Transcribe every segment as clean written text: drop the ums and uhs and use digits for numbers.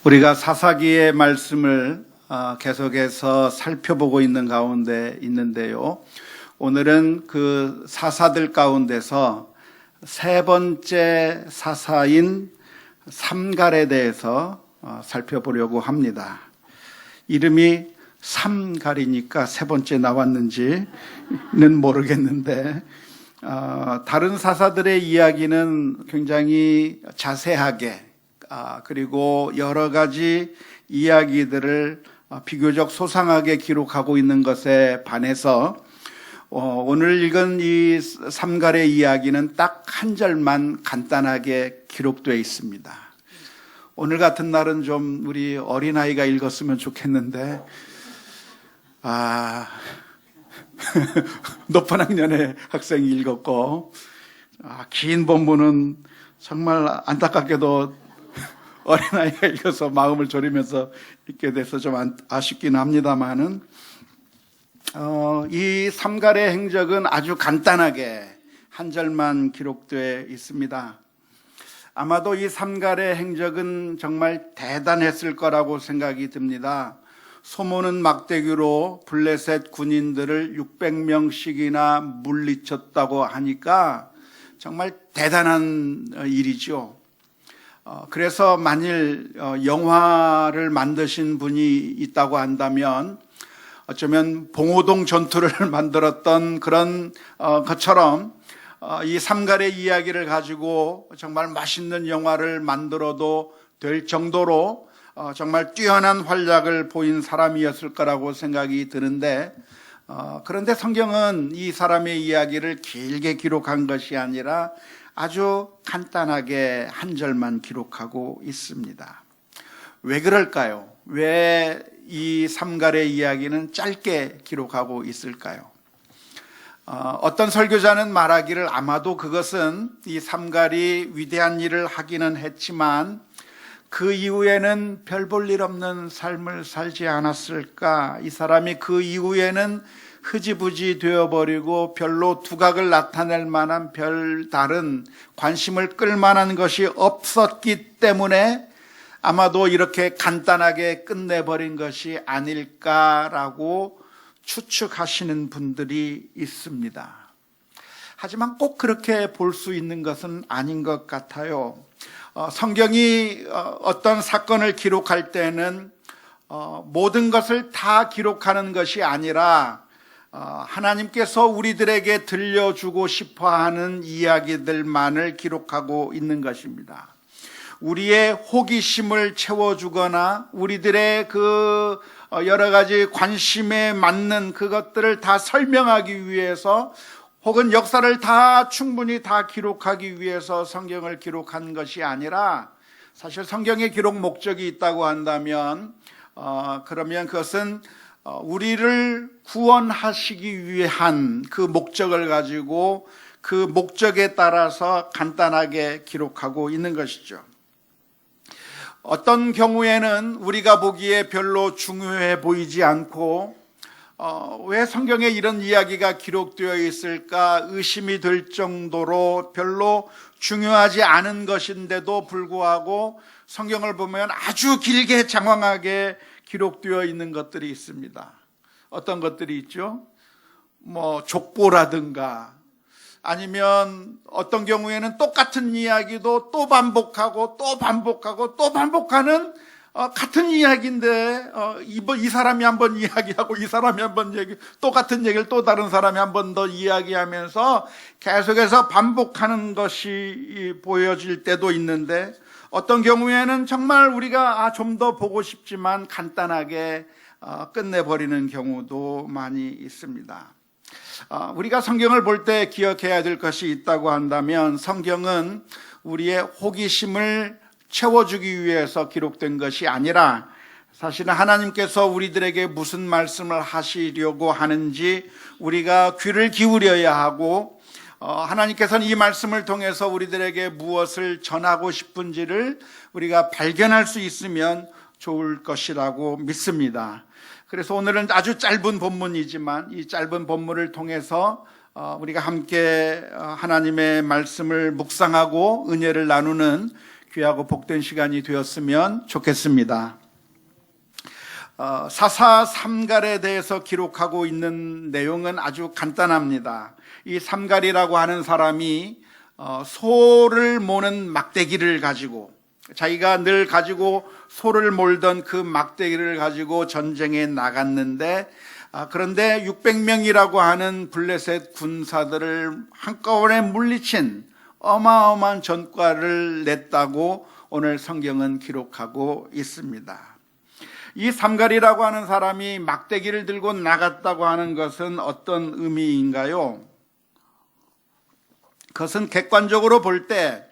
우리가 사사기의 말씀을 계속해서 살펴보고 있는 가운데 있는데요. 오늘은 그 사사들 가운데서 세 번째 사사인 삼갈에 대해서 살펴보려고 합니다. 이름이 삼갈이니까 세 번째 나왔는지는 모르겠는데 다른 사사들의 이야기는 굉장히 자세하게 그리고 여러 가지 이야기들을 비교적 소상하게 기록하고 있는 것에 반해서 오늘 읽은 이 삼갈의 이야기는 딱 한 절만 간단하게 기록되어 있습니다. 오늘 같은 날은 좀 우리 어린아이가 읽었으면 좋겠는데 높은 학년의 학생이 읽었고 긴 본문은 정말 안타깝게도 어린아이가 읽어서 마음을 졸이면서 읽게 돼서 좀 아쉽긴 합니다만은 이 삼갈의 행적은 아주 간단하게 한 절만 기록되어 있습니다. 아마도 이 삼갈의 행적은 정말 대단했을 거라고 생각이 듭니다. 소모는 막대기로 블레셋 군인들을 600명씩이나 물리쳤다고 하니까 정말 대단한 일이죠. 그래서 만일 영화를 만드신 분이 있다고 한다면 어쩌면 봉오동 전투를 만들었던 그런 것처럼 이 삼갈의 이야기를 가지고 정말 맛있는 영화를 만들어도 될 정도로 정말 뛰어난 활약을 보인 사람이었을 거라고 생각이 드는데 그런데 성경은 이 사람의 이야기를 길게 기록한 것이 아니라 아주 간단하게 한 절만 기록하고 있습니다. 왜 그럴까요? 왜 이 삼갈의 이야기는 짧게 기록하고 있을까요? 어떤 설교자는 말하기를 아마도 그것은 이 삼갈이 위대한 일을 하기는 했지만 그 이후에는 별 볼 일 없는 삶을 살지 않았을까? 이 사람이 그 이후에는 흐지부지 되어버리고 별로 두각을 나타낼 만한 별다른 관심을 끌 만한 것이 없었기 때문에 아마도 이렇게 간단하게 끝내버린 것이 아닐까라고 추측하시는 분들이 있습니다. 하지만 꼭 그렇게 볼 수 있는 것은 아닌 것 같아요. 성경이 어떤 사건을 기록할 때는 모든 것을 다 기록하는 것이 아니라 하나님께서 우리들에게 들려주고 싶어하는 이야기들만을 기록하고 있는 것입니다. 우리의 호기심을 채워주거나 우리들의 그 여러 가지 관심에 맞는 그것들을 다 설명하기 위해서 혹은 역사를 다 충분히 다 기록하기 위해서 성경을 기록한 것이 아니라 사실 성경의 기록 목적이 있다고 한다면 그러면 그것은 우리를 구원하시기 위한 그 목적을 가지고 그 목적에 따라서 간단하게 기록하고 있는 것이죠. 어떤 경우에는 우리가 보기에 별로 중요해 보이지 않고 왜 성경에 이런 이야기가 기록되어 있을까 의심이 될 정도로 별로 중요하지 않은 것인데도 불구하고 성경을 보면 아주 길게 장황하게 기록되어 있는 것들이 있습니다. 어떤 것들이 있죠? 족보라든가 아니면 어떤 경우에는 똑같은 이야기도 또 반복하고 또 반복하고 또 반복하는 같은 이야기인데 이 사람이 한번 이야기하고 이 사람이 한번 똑같은 얘기를 또 다른 사람이 한 번 더 이야기하면서 계속해서 반복하는 것이 보여질 때도 있는데 어떤 경우에는 정말 우리가 좀 더 보고 싶지만 간단하게 끝내버리는 경우도 많이 있습니다. 우리가 성경을 볼 때 기억해야 될 것이 있다고 한다면 성경은 우리의 호기심을 채워주기 위해서 기록된 것이 아니라 사실은 하나님께서 우리들에게 무슨 말씀을 하시려고 하는지 우리가 귀를 기울여야 하고 하나님께서는 이 말씀을 통해서 우리들에게 무엇을 전하고 싶은지를 우리가 발견할 수 있으면 좋을 것이라고 믿습니다. 그래서 오늘은 아주 짧은 본문이지만 이 짧은 본문을 통해서 우리가 함께 하나님의 말씀을 묵상하고 은혜를 나누는 귀하고 복된 시간이 되었으면 좋겠습니다. 사사 삼갈에 대해서 기록하고 있는 내용은 아주 간단합니다. 이 삼갈이라고 하는 사람이 소를 모는 막대기를 가지고, 자기가 늘 가지고 소를 몰던 그 막대기를 가지고 전쟁에 나갔는데, 그런데 600명이라고 하는 블레셋 군사들을 한꺼번에 물리친 어마어마한 전과를 냈다고 오늘 성경은 기록하고 있습니다. 이 삼갈이라고 하는 사람이 막대기를 들고 나갔다고 하는 것은 어떤 의미인가요? 그것은 객관적으로 볼 때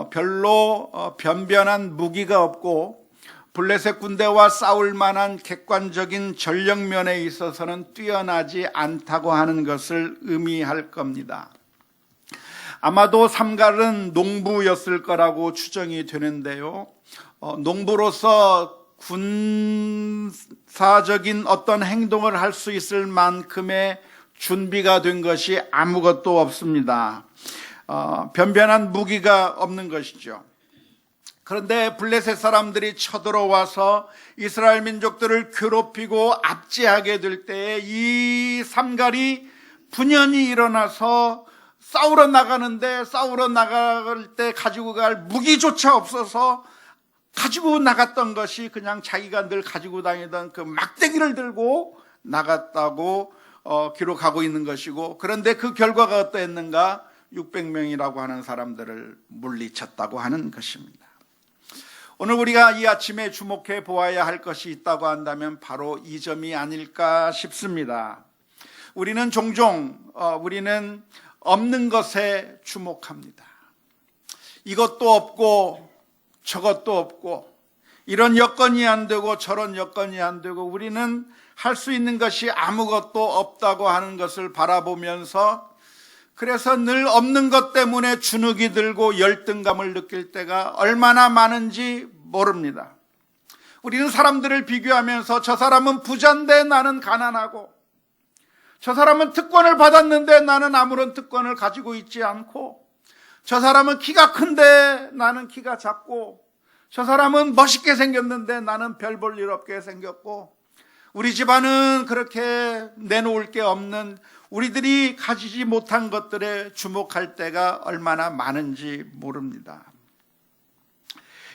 별로 변변한 무기가 없고 블레셋 군대와 싸울 만한 객관적인 전력면에 있어서는 뛰어나지 않다고 하는 것을 의미할 겁니다. 아마도 삼갈은 농부였을 거라고 추정이 되는데요. 농부로서 군사적인 어떤 행동을 할 수 있을 만큼의 준비가 된 것이 아무것도 없습니다. 변변한 무기가 없는 것이죠. 그런데 블레셋 사람들이 쳐들어와서 이스라엘 민족들을 괴롭히고 압제하게 될 때에 이 삼갈이 분연히 일어나서 싸우러 나갈 때 가지고 갈 무기조차 없어서 가지고 나갔던 것이 그냥 자기가 늘 가지고 다니던 그 막대기를 들고 나갔다고 기록하고 있는 것이고, 그런데 그 결과가 어떠했는가? 600명이라고 하는 사람들을 물리쳤다고 하는 것입니다. 오늘 우리가 이 아침에 주목해 보아야 할 것이 있다고 한다면 바로 이 점이 아닐까 싶습니다. 우리는 종종 우리는 없는 것에 주목합니다. 이것도 없고 저것도 없고 이런 여건이 안 되고 저런 여건이 안 되고 우리는 할 수 있는 것이 아무것도 없다고 하는 것을 바라보면서, 그래서 늘 없는 것 때문에 주눅이 들고 열등감을 느낄 때가 얼마나 많은지 모릅니다. 우리는 사람들을 비교하면서 저 사람은 부자인데 나는 가난하고, 저 사람은 특권을 받았는데 나는 아무런 특권을 가지고 있지 않고, 저 사람은 키가 큰데 나는 키가 작고, 저 사람은 멋있게 생겼는데 나는 별 볼 일 없게 생겼고, 우리 집안은 그렇게 내놓을 게 없는, 우리들이 가지지 못한 것들에 주목할 때가 얼마나 많은지 모릅니다.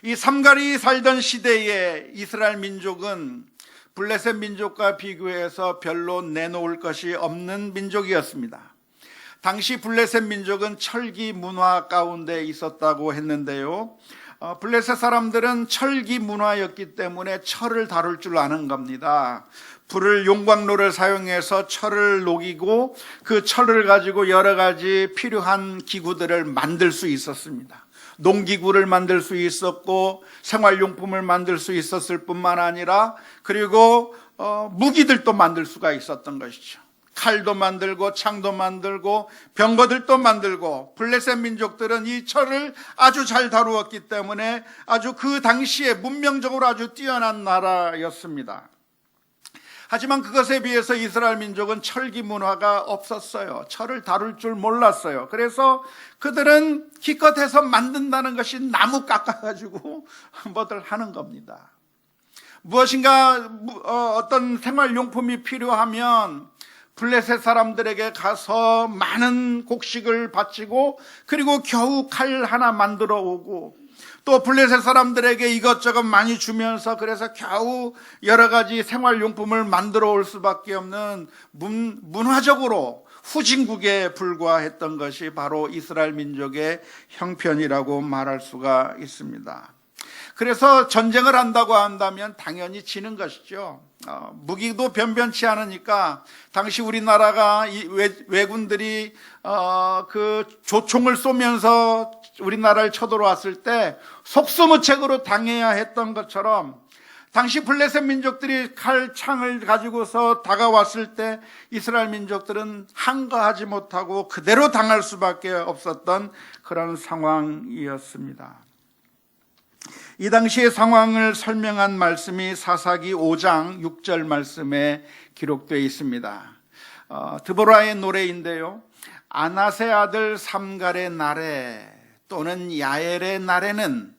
이 삼갈이 살던 시대에 이스라엘 민족은 블레셋 민족과 비교해서 별로 내놓을 것이 없는 민족이었습니다. 당시 블레셋 민족은 철기 문화 가운데 있었다고 했는데요. 블레셋 사람들은 철기 문화였기 때문에 철을 다룰 줄 아는 겁니다. 용광로를 사용해서 철을 녹이고 그 철을 가지고 여러 가지 필요한 기구들을 만들 수 있었습니다. 농기구를 만들 수 있었고 생활용품을 만들 수 있었을 뿐만 아니라 그리고 무기들도 만들 수가 있었던 것이죠. 칼도 만들고 창도 만들고 병거들도 만들고, 블레셋 민족들은 이 철을 아주 잘 다루었기 때문에 아주 그 당시에 문명적으로 아주 뛰어난 나라였습니다. 하지만 그것에 비해서 이스라엘 민족은 철기 문화가 없었어요. 철을 다룰 줄 몰랐어요. 그래서 그들은 기껏해서 만든다는 것이 나무 깎아가지고 뭐들 하는 겁니다. 무엇인가 어떤 생활용품이 필요하면 블레셋 사람들에게 가서 많은 곡식을 바치고 그리고 겨우 칼 하나 만들어 오고, 또 블레셋 사람들에게 이것저것 많이 주면서 그래서 겨우 여러 가지 생활용품을 만들어 올 수밖에 없는 문화적으로 후진국에 불과했던 것이 바로 이스라엘 민족의 형편이라고 말할 수가 있습니다. 그래서 전쟁을 한다고 한다면 당연히 지는 것이죠. 무기도 변변치 않으니까 당시 우리나라가 왜군들이 그 조총을 쏘면서 우리나라를 쳐들어왔을 때 속수무책으로 당해야 했던 것처럼, 당시 블레셋 민족들이 칼, 창을 가지고서 다가왔을 때 이스라엘 민족들은 항거하지 못하고 그대로 당할 수밖에 없었던 그런 상황이었습니다. 이 당시의 상황을 설명한 말씀이 사사기 5장 6절 말씀에 기록되어 있습니다. 드보라의 노래인데요. 아낫의 아들 삼갈의 날에 또는 야엘의 날에는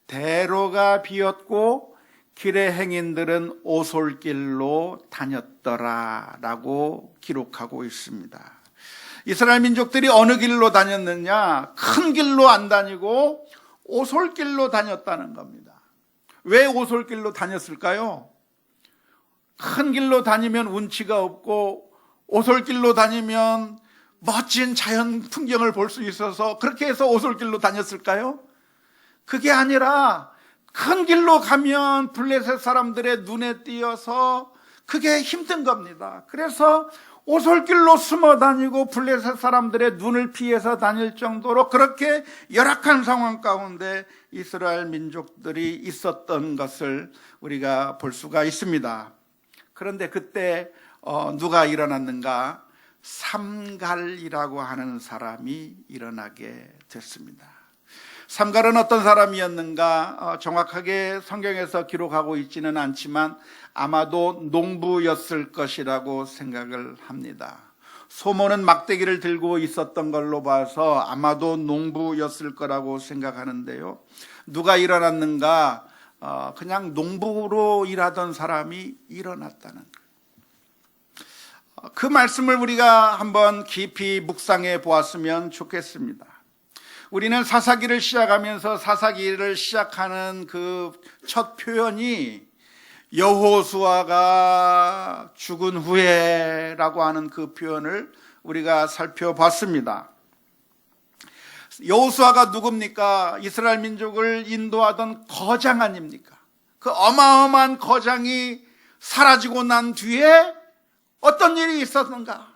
대로가 비었고 길의 행인들은 오솔길로 다녔더라 라고 기록하고 있습니다. 이스라엘 민족들이 어느 길로 다녔느냐? 큰 길로 안 다니고 오솔길로 다녔다는 겁니다. 왜 오솔길로 다녔을까요? 큰 길로 다니면 운치가 없고 오솔길로 다니면 멋진 자연 풍경을 볼 수 있어서 그렇게 해서 오솔길로 다녔을까요? 그게 아니라 큰 길로 가면 블레셋 사람들의 눈에 띄어서 그게 힘든 겁니다. 그래서 오솔길로 숨어 다니고 블레셋 사람들의 눈을 피해서 다닐 정도로 그렇게 열악한 상황 가운데 이스라엘 민족들이 있었던 것을 우리가 볼 수가 있습니다. 그런데 그때 누가 일어났는가? 삼갈이라고 하는 사람이 일어나게 됐습니다. 삼갈은 어떤 사람이었는가? 정확하게 성경에서 기록하고 있지는 않지만 아마도 농부였을 것이라고 생각을 합니다. 소모는 막대기를 들고 있었던 걸로 봐서 아마도 농부였을 거라고 생각하는데요. 누가 일어났는가? 그냥 농부로 일하던 사람이 일어났다는 거예요. 그 말씀을 우리가 한번 깊이 묵상해 보았으면 좋겠습니다. 우리는 사사기를 시작하면서 사사기를 시작하는 그 첫 표현이 여호수아가 죽은 후에라고 하는 그 표현을 우리가 살펴봤습니다. 여호수아가 누굽니까? 이스라엘 민족을 인도하던 거장 아닙니까? 그 어마어마한 거장이 사라지고 난 뒤에 어떤 일이 있었는가?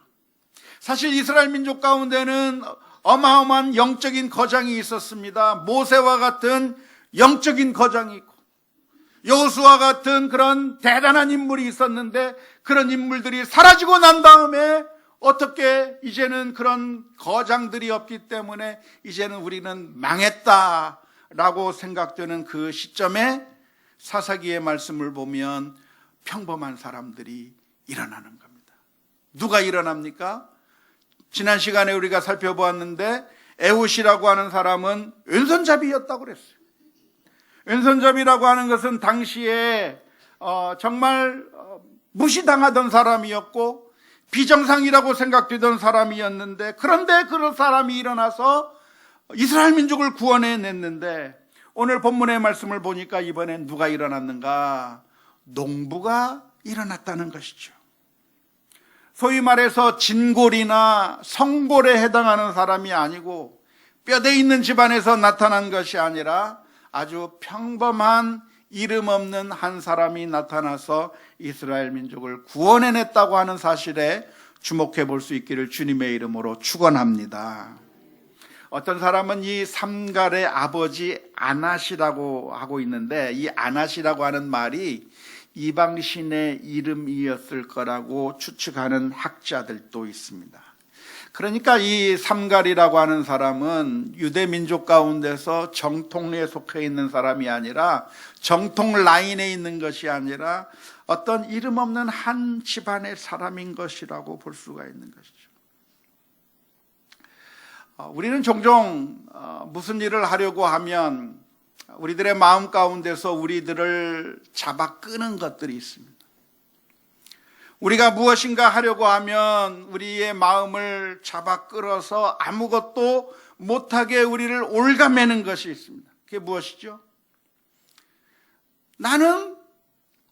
사실 이스라엘 민족 가운데는 어마어마한 영적인 거장이 있었습니다. 모세와 같은 영적인 거장이 있고 여호수아 같은 그런 대단한 인물이 있었는데 그런 인물들이 사라지고 난 다음에 어떻게 이제는 그런 거장들이 없기 때문에 이제는 우리는 망했다라고 생각되는 그 시점에 사사기의 말씀을 보면 평범한 사람들이 일어나는 겁니다. 누가 일어납니까? 지난 시간에 우리가 살펴보았는데 에훗이라고 하는 사람은 왼손잡이였다고 그랬어요. 왼손잡이라고 하는 것은 당시에 정말 무시당하던 사람이었고 비정상이라고 생각되던 사람이었는데 그런데 그런 사람이 일어나서 이스라엘 민족을 구원해냈는데 오늘 본문의 말씀을 보니까 이번엔 누가 일어났는가? 농부가 일어났다는 것이죠. 소위 말해서 진골이나 성골에 해당하는 사람이 아니고 뼈대 있는 집안에서 나타난 것이 아니라 아주 평범한 이름 없는 한 사람이 나타나서 이스라엘 민족을 구원해냈다고 하는 사실에 주목해 볼 수 있기를 주님의 이름으로 축원합니다. 어떤 사람은 이 삼갈의 아버지 아낫이라고 하고 있는데 이 아낫이라고 하는 말이 이방신의 이름이었을 거라고 추측하는 학자들도 있습니다. 그러니까 이 삼갈이라고 하는 사람은 유대 민족 가운데서 정통에 속해 있는 사람이 아니라 정통 라인에 있는 것이 아니라 어떤 이름 없는 한 집안의 사람인 것이라고 볼 수가 있는 것이죠. 우리는 종종 무슨 일을 하려고 하면 우리들의 마음 가운데서 우리들을 잡아 끄는 것들이 있습니다. 우리가 무엇인가 하려고 하면 우리의 마음을 잡아 끌어서 아무것도 못하게 우리를 올가매는 것이 있습니다. 그게 무엇이죠? 나는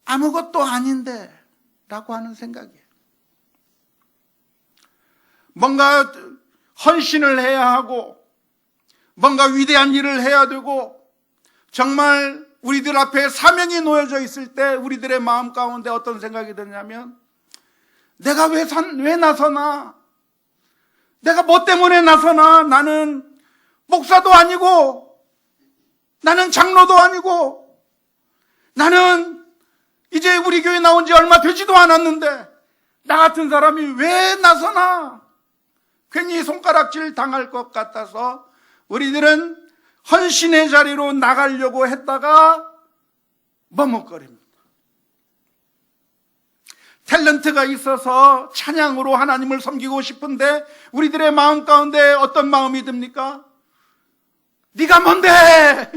아무것도 아닌데 라고 하는 생각이에요. 뭔가 헌신을 해야 하고 뭔가 위대한 일을 해야 되고 정말 우리들 앞에 사명이 놓여져 있을 때 우리들의 마음 가운데 어떤 생각이 드냐면 내가 왜 나서나? 내가 뭐 때문에 나서나? 나는 목사도 아니고 나는 장로도 아니고 나는 이제 우리 교회 나온 지 얼마 되지도 않았는데 나 같은 사람이 왜 나서나? 괜히 손가락질 당할 것 같아서 우리들은 헌신의 자리로 나가려고 했다가 머뭇거립니다. 탤런트가 있어서 찬양으로 하나님을 섬기고 싶은데 우리들의 마음 가운데 어떤 마음이 듭니까? 네가 뭔데?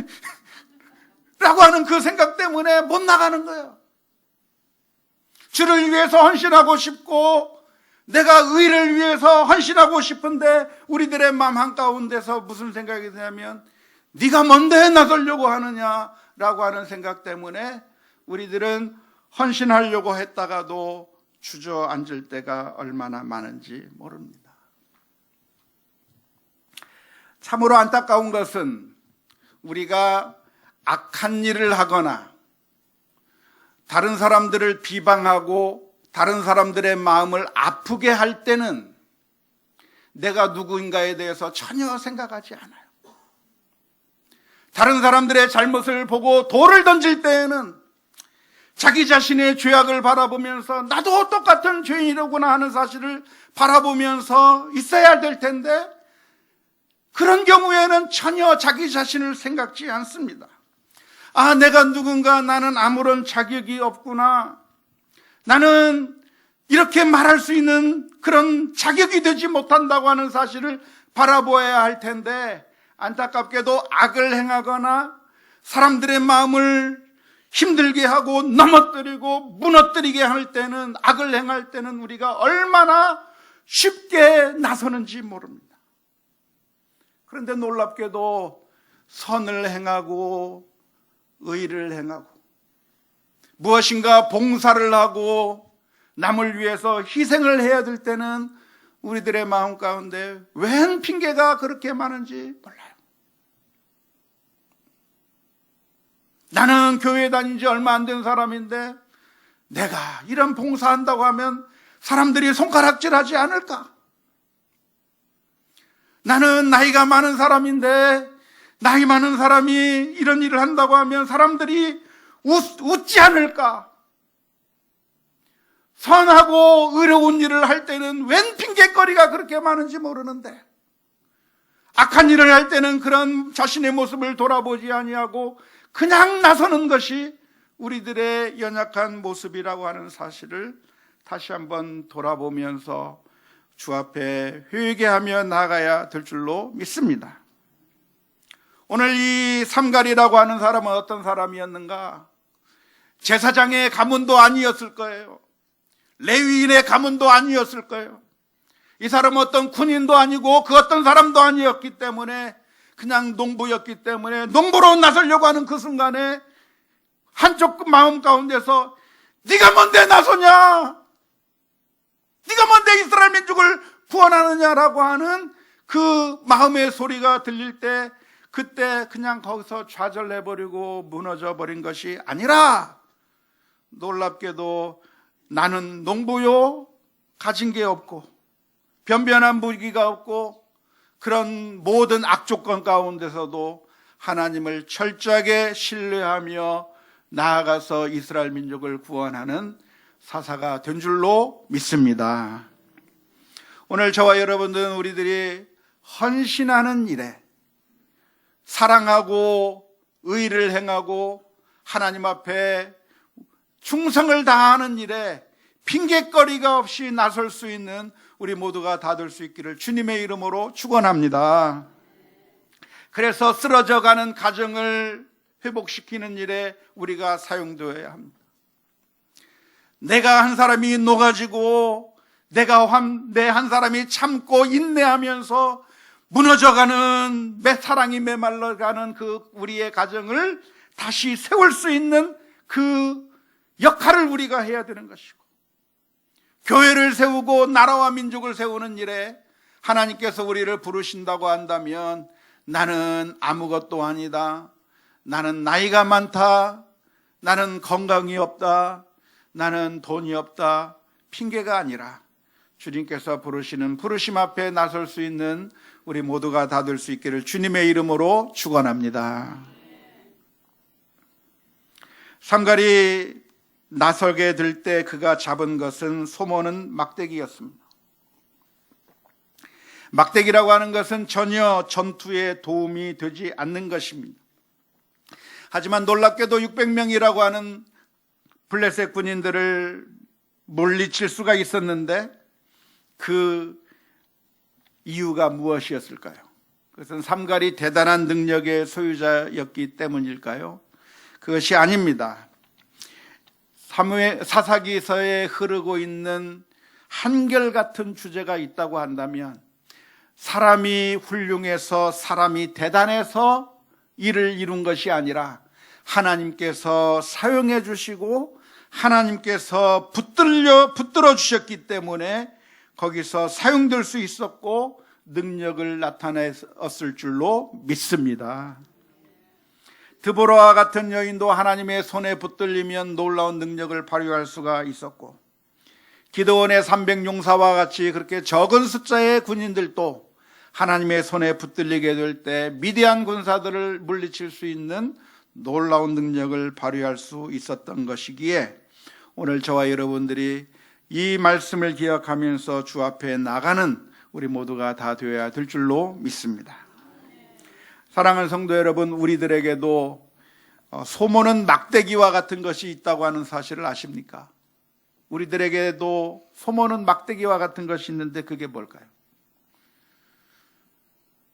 라고 하는 그 생각 때문에 못 나가는 거예요. 주를 위해서 헌신하고 싶고 내가 의를 위해서 헌신하고 싶은데 우리들의 마음 한가운데서 무슨 생각이 드냐면 네가 뭔데 나서려고 하느냐라고 하는 생각 때문에 우리들은 헌신하려고 했다가도 주저앉을 때가 얼마나 많은지 모릅니다. 참으로 안타까운 것은 우리가 악한 일을 하거나 다른 사람들을 비방하고 다른 사람들의 마음을 아프게 할 때는 내가 누구인가에 대해서 전혀 생각하지 않아요. 다른 사람들의 잘못을 보고 돌을 던질 때에는 자기 자신의 죄악을 바라보면서 나도 똑같은 죄인이로구나 하는 사실을 바라보면서 있어야 될 텐데 그런 경우에는 전혀 자기 자신을 생각지 않습니다. 아, 내가 누군가, 나는 아무런 자격이 없구나. 나는 이렇게 말할 수 있는 그런 자격이 되지 못한다고 하는 사실을 바라보아야 할 텐데 안타깝게도 악을 행하거나 사람들의 마음을 힘들게 하고 넘어뜨리고 무너뜨리게 할 때는, 악을 행할 때는 우리가 얼마나 쉽게 나서는지 모릅니다. 그런데 놀랍게도 선을 행하고 의를 행하고 무엇인가 봉사를 하고 남을 위해서 희생을 해야 될 때는 우리들의 마음 가운데 웬 핑계가 그렇게 많은지 몰라요. 나는 교회 다닌 지 얼마 안 된 사람인데 내가 이런 봉사한다고 하면 사람들이 손가락질하지 않을까? 나는 나이가 많은 사람인데 나이 많은 사람이 이런 일을 한다고 하면 사람들이 웃지 않을까? 선하고 의로운 일을 할 때는 웬 핑계거리가 그렇게 많은지 모르는데 악한 일을 할 때는 그런 자신의 모습을 돌아보지 아니하고 그냥 나서는 것이 우리들의 연약한 모습이라고 하는 사실을 다시 한번 돌아보면서 주 앞에 회개하며 나가야 될 줄로 믿습니다. 오늘 이 삼갈이라고 하는 사람은 어떤 사람이었는가? 제사장의 가문도 아니었을 거예요. 레위인의 가문도 아니었을 거예요. 이 사람은 어떤 군인도 아니고 그 어떤 사람도 아니었기 때문에 그냥 농부였기 때문에 농부로 나서려고 하는 그 순간에 한쪽 마음 가운데서 네가 뭔데 나서냐? 네가 뭔데 이스라엘 민족을 구원하느냐라고 하는 그 마음의 소리가 들릴 때 그때 그냥 거기서 좌절해버리고 무너져버린 것이 아니라 놀랍게도 나는 농부요, 가진 게 없고 변변한 무기가 없고 그런 모든 악조건 가운데서도 하나님을 철저하게 신뢰하며 나아가서 이스라엘 민족을 구원하는 사사가 된 줄로 믿습니다. 오늘 저와 여러분들은 우리들이 헌신하는 일에 사랑하고 의를 행하고 하나님 앞에 충성을 다하는 일에 핑계거리가 없이 나설 수 있는 우리 모두가 다 될 수 있기를 주님의 이름으로 축원합니다. 그래서 쓰러져가는 가정을 회복시키는 일에 우리가 사용되어야 합니다. 내가 한 사람이 녹아지고 내 한 사람이 참고 인내하면서 무너져가는 사랑이 메말라가는 그 우리의 가정을 다시 세울 수 있는 그 역할을 우리가 해야 되는 것이고, 교회를 세우고 나라와 민족을 세우는 일에 하나님께서 우리를 부르신다고 한다면 나는 아무것도 아니다, 나는 나이가 많다, 나는 건강이 없다, 나는 돈이 없다, 핑계가 아니라 주님께서 부르시는 부르심 앞에 나설 수 있는 우리 모두가 다 될 수 있기를 주님의 이름으로 축원합니다. 삼갈이 나서게 될 때 그가 잡은 것은 소모는 막대기였습니다. 막대기라고 하는 것은 전혀 전투에 도움이 되지 않는 것입니다. 하지만 놀랍게도 600명이라고 하는 블레셋 군인들을 물리칠 수가 있었는데 그 이유가 무엇이었을까요? 그것은 삼갈이 대단한 능력의 소유자였기 때문일까요? 그것이 아닙니다. 사사기서에 흐르고 있는 한결같은 주제가 있다고 한다면, 사람이 훌륭해서 사람이 대단해서 일을 이룬 것이 아니라 하나님께서 사용해 주시고 하나님께서 붙들어 주셨기 때문에 거기서 사용될 수 있었고 능력을 나타냈을 줄로 믿습니다. 드보라와 같은 여인도 하나님의 손에 붙들리면 놀라운 능력을 발휘할 수가 있었고, 기드온의 300용사와 같이 그렇게 적은 숫자의 군인들도 하나님의 손에 붙들리게 될 때 미디안 군사들을 물리칠 수 있는 놀라운 능력을 발휘할 수 있었던 것이기에, 오늘 저와 여러분들이 이 말씀을 기억하면서 주 앞에 나가는 우리 모두가 다 되어야 될 줄로 믿습니다. 사랑하는 성도 여러분, 우리들에게도 소모는 막대기와 같은 것이 있다고 하는 사실을 아십니까? 우리들에게도 소모는 막대기와 같은 것이 있는데 그게 뭘까요?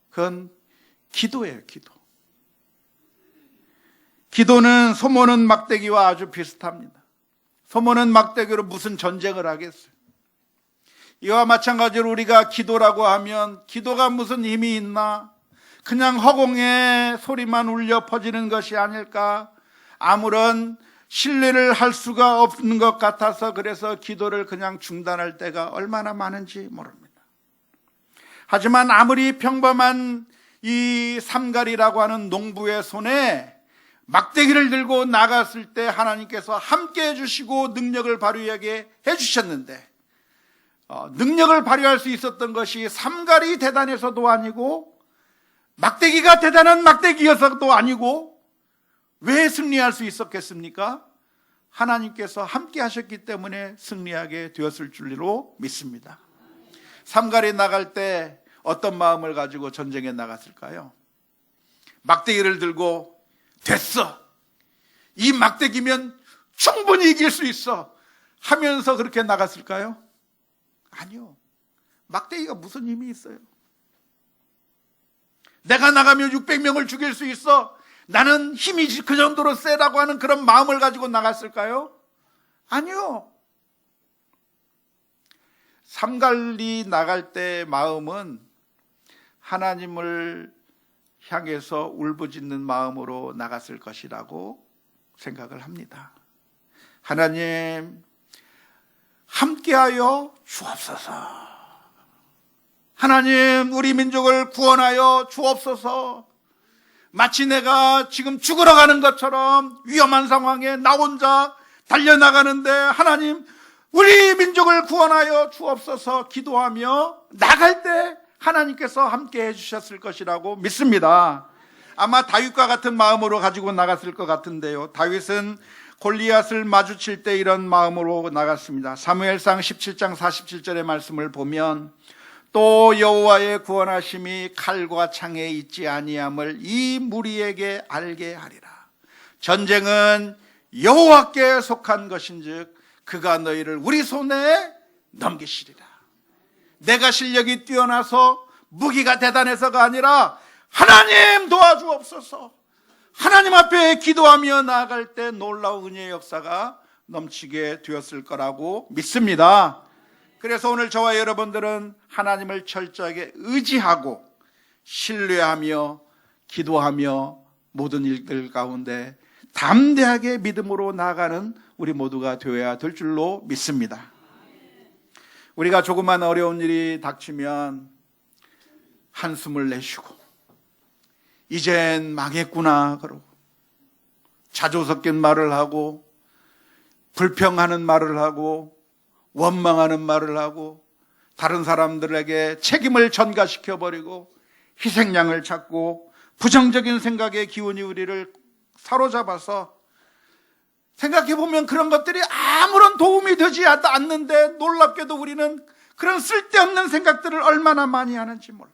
그건 기도예요, 기도. 기도는 소모는 막대기와 아주 비슷합니다. 소모는 막대기로 무슨 전쟁을 하겠어요? 이와 마찬가지로 우리가 기도라고 하면 기도가 무슨 힘이 있나? 그냥 허공에 소리만 울려 퍼지는 것이 아닐까? 아무런 신뢰를 할 수가 없는 것 같아서 그래서 기도를 그냥 중단할 때가 얼마나 많은지 모릅니다. 하지만 아무리 평범한 이 삼갈이라고 하는 농부의 손에 막대기를 들고 나갔을 때 하나님께서 함께 해주시고 능력을 발휘하게 해주셨는데, 능력을 발휘할 수 있었던 것이 삼갈이 대단해서도 아니고 막대기가 대단한 막대기여서도 아니고, 왜 승리할 수 있었겠습니까? 하나님께서 함께 하셨기 때문에 승리하게 되었을 줄로 믿습니다. 삼갈이 나갈 때 어떤 마음을 가지고 전쟁에 나갔을까요? 막대기를 들고 됐어, 이 막대기면 충분히 이길 수 있어 하면서 그렇게 나갔을까요? 아니요. 막대기가 무슨 힘이 있어요? 내가 나가면 600명을 죽일 수 있어, 나는 힘이 그 정도로 세다고 하는 그런 마음을 가지고 나갔을까요? 아니요. 삼갈이 나갈 때 마음은 하나님을 향해서 울부짖는 마음으로 나갔을 것이라고 생각을 합니다. 하나님, 함께하여 주옵소서. 하나님, 우리 민족을 구원하여 주옵소서. 마치 내가 지금 죽으러 가는 것처럼 위험한 상황에 나 혼자 달려나가는데, 하나님, 우리 민족을 구원하여 주옵소서 기도하며 나갈 때 하나님께서 함께 해주셨을 것이라고 믿습니다. 아마 다윗과 같은 마음으로 가지고 나갔을 것 같은데요, 다윗은 골리앗을 마주칠 때 이런 마음으로 나갔습니다. 사무엘상 17장 47절의 말씀을 보면, 또 여호와의 구원하심이 칼과 창에 있지 아니함을 이 무리에게 알게 하리라. 전쟁은 여호와께 속한 것인즉 그가 너희를 우리 손에 넘기시리라. 내가 실력이 뛰어나서 무기가 대단해서가 아니라 하나님 도와주옵소서. 하나님 앞에 기도하며 나아갈 때 놀라운 은혜의 역사가 넘치게 되었을 거라고 믿습니다. 그래서 오늘 저와 여러분들은 하나님을 철저하게 의지하고 신뢰하며 기도하며 모든 일들 가운데 담대하게 믿음으로 나아가는 우리 모두가 되어야 될 줄로 믿습니다. 우리가 조그만 어려운 일이 닥치면 한숨을 내쉬고 이젠 망했구나 그러고 자조 섞인 말을 하고 불평하는 말을 하고 원망하는 말을 하고 다른 사람들에게 책임을 전가시켜버리고 희생양을 찾고 부정적인 생각의 기운이 우리를 사로잡아서 생각해보면 그런 것들이 아무런 도움이 되지 않는데 놀랍게도 우리는 그런 쓸데없는 생각들을 얼마나 많이 하는지 몰라요.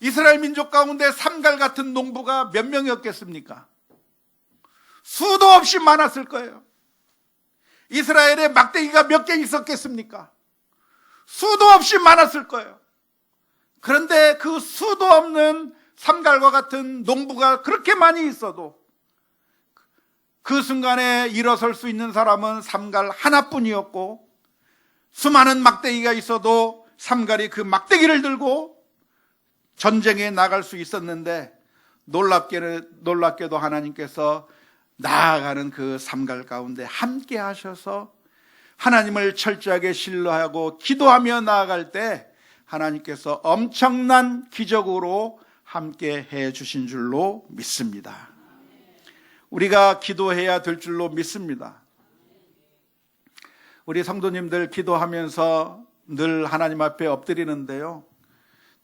이스라엘 민족 가운데 삼갈 같은 농부가 몇 명이었겠습니까? 수도 없이 많았을 거예요. 이스라엘에 막대기가 몇 개 있었겠습니까? 수도 없이 많았을 거예요. 그런데 그 수도 없는 삼갈과 같은 농부가 그렇게 많이 있어도 그 순간에 일어설 수 있는 사람은 삼갈 하나뿐이었고, 수많은 막대기가 있어도 삼갈이 그 막대기를 들고 전쟁에 나갈 수 있었는데, 놀랍게도 하나님께서 나아가는 그 삼갈 가운데 함께 하셔서 하나님을 철저하게 신뢰하고 기도하며 나아갈 때 하나님께서 엄청난 기적으로 함께 해 주신 줄로 믿습니다. 우리가 기도해야 될 줄로 믿습니다. 우리 성도님들 기도하면서 늘 하나님 앞에 엎드리는데요,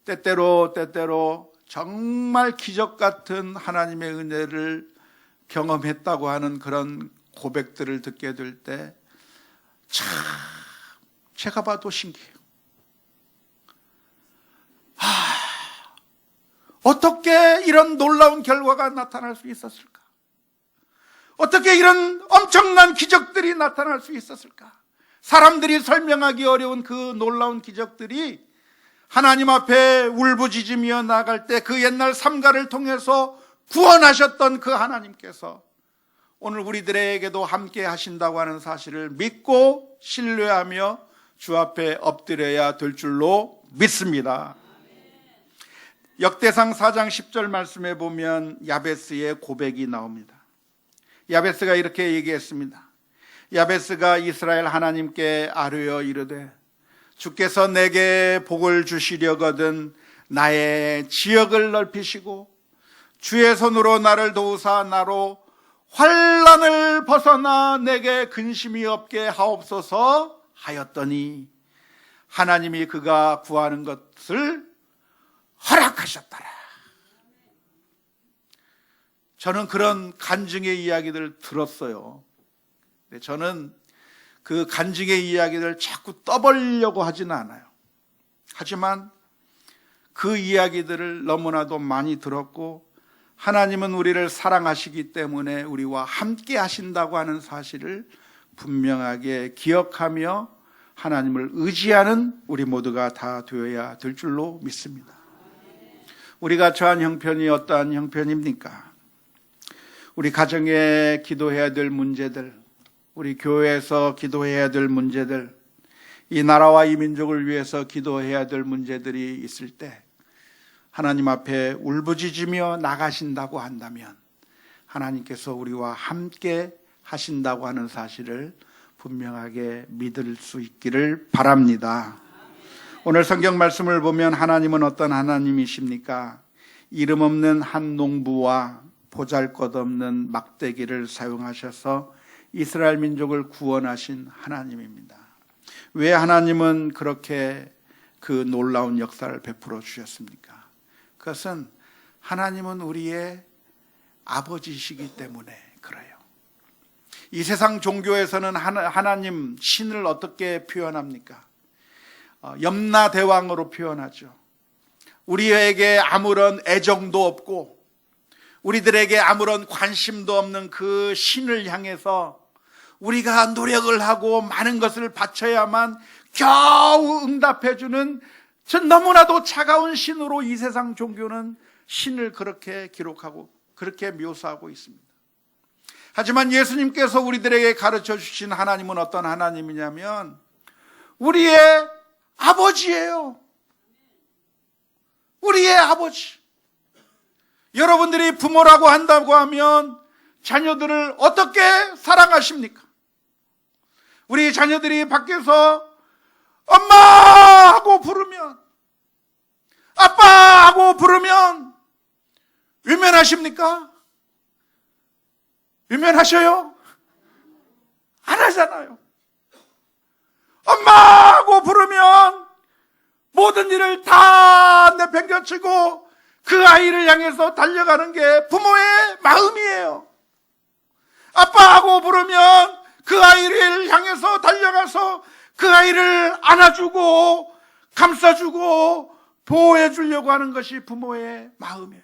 때때로 정말 기적 같은 하나님의 은혜를 경험했다고 하는 그런 고백들을 듣게 될 때 참 제가 봐도 신기해요. 어떻게 이런 놀라운 결과가 나타날 수 있었을까? 어떻게 이런 엄청난 기적들이 나타날 수 있었을까? 사람들이 설명하기 어려운 그 놀라운 기적들이 하나님 앞에 울부짖으며 나갈 때 그 옛날 삼가를 통해서 구원하셨던 그 하나님께서 오늘 우리들에게도 함께 하신다고 하는 사실을 믿고 신뢰하며 주 앞에 엎드려야 될 줄로 믿습니다. 역대상 4장 10절 말씀에 보면 야베스의 고백이 나옵니다. 야베스가 이렇게 얘기했습니다. 야베스가 이스라엘 하나님께 아뢰어 이르되, 주께서 내게 복을 주시려거든 나의 지역을 넓히시고 주의 손으로 나를 도우사 나로 환난을 벗어나 내게 근심이 없게 하옵소서 하였더니 하나님이 그가 구하는 것을 허락하셨더라. 저는 그런 간증의 이야기들 들었어요. 근데 저는 그 간증의 이야기를 자꾸 떠벌려고 하지는 않아요. 하지만 그 이야기들을 너무나도 많이 들었고, 하나님은 우리를 사랑하시기 때문에 우리와 함께 하신다고 하는 사실을 분명하게 기억하며 하나님을 의지하는 우리 모두가 다 되어야 될 줄로 믿습니다. 우리가 처한 형편이 어떠한 형편입니까? 우리 가정에 기도해야 될 문제들, 우리 교회에서 기도해야 될 문제들, 이 나라와 이 민족을 위해서 기도해야 될 문제들이 있을 때 하나님 앞에 울부짖으며 나가신다고 한다면 하나님께서 우리와 함께 하신다고 하는 사실을 분명하게 믿을 수 있기를 바랍니다. 오늘 성경 말씀을 보면 하나님은 어떤 하나님이십니까? 이름 없는 한 농부와 보잘것없는 막대기를 사용하셔서 이스라엘 민족을 구원하신 하나님입니다. 왜 하나님은 그렇게 그 놀라운 역사를 베풀어 주셨습니까? 그것은 하나님은 우리의 아버지시기 때문에 그래요. 이 세상 종교에서는 하나님, 신을 어떻게 표현합니까? 염라대왕으로 표현하죠. 우리에게 아무런 애정도 없고 우리들에게 아무런 관심도 없는 그 신을 향해서 우리가 노력을 하고 많은 것을 바쳐야만 겨우 응답해주는 너무나도 차가운 신으로 이 세상 종교는 신을 그렇게 기록하고 그렇게 묘사하고 있습니다. 하지만 예수님께서 우리들에게 가르쳐 주신 하나님은 어떤 하나님이냐면 우리의 아버지예요. 우리의 아버지. 여러분들이 부모라고 한다고 하면 자녀들을 어떻게 사랑하십니까? 우리 자녀들이 밖에서 엄마 하고 부르면, 아빠 하고 부르면 외면하십니까? 외면하셔요? 안 하잖아요. 엄마 하고 부르면 모든 일을 다 내팽겨치고 그 아이를 향해서 달려가는 게 부모의 마음이에요. 아빠 하고 부르면 그 아이를 향해서 달려가서 그 아이를 안아주고 감싸주고 보호해 주려고 하는 것이 부모의 마음이에요.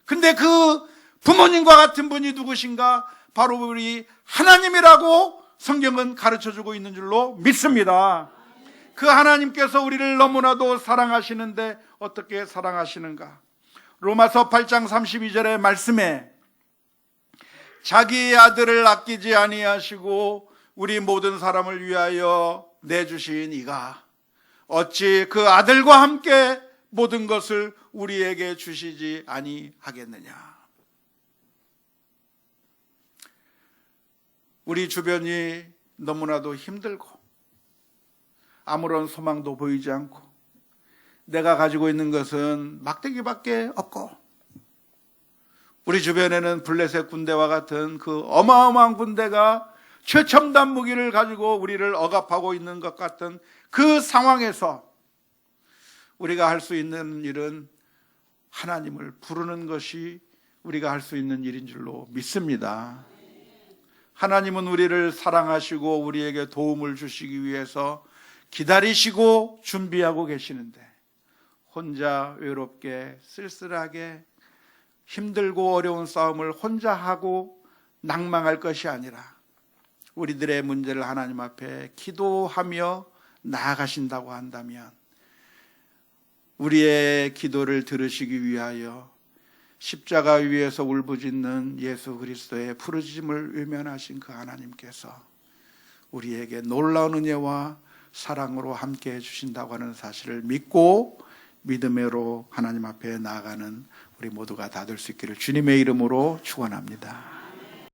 근데 그 부모님과 같은 분이 누구신가? 바로 우리 하나님이라고 성경은 가르쳐주고 있는 줄로 믿습니다. 그 하나님께서 우리를 너무나도 사랑하시는데 어떻게 사랑하시는가? 로마서 8장 32절의 말씀에 자기의 아들을 아끼지 아니하시고 우리 모든 사람을 위하여 내주신 이가 어찌 그 아들과 함께 모든 것을 우리에게 주시지 아니하겠느냐. 우리 주변이 너무나도 힘들고 아무런 소망도 보이지 않고 내가 가지고 있는 것은 막대기밖에 없고 우리 주변에는 블레셋 군대와 같은 그 어마어마한 군대가 최첨단 무기를 가지고 우리를 억압하고 있는 것 같은 그 상황에서 우리가 할 수 있는 일은 하나님을 부르는 것이 우리가 할 수 있는 일인 줄로 믿습니다. 하나님은 우리를 사랑하시고 우리에게 도움을 주시기 위해서 기다리시고 준비하고 계시는데 혼자 외롭게 쓸쓸하게 힘들고 어려운 싸움을 혼자 하고 낭망할 것이 아니라 우리들의 문제를 하나님 앞에 기도하며 나아가신다고 한다면 우리의 기도를 들으시기 위하여 십자가 위에서 울부짖는 예수 그리스도의 부르짖음을 외면하신 그 하나님께서 우리에게 놀라운 은혜와 사랑으로 함께해 주신다고 하는 사실을 믿고 믿음으로 하나님 앞에 나아가는 우리 모두가 다 될 수 있기를 주님의 이름으로 축원합니다.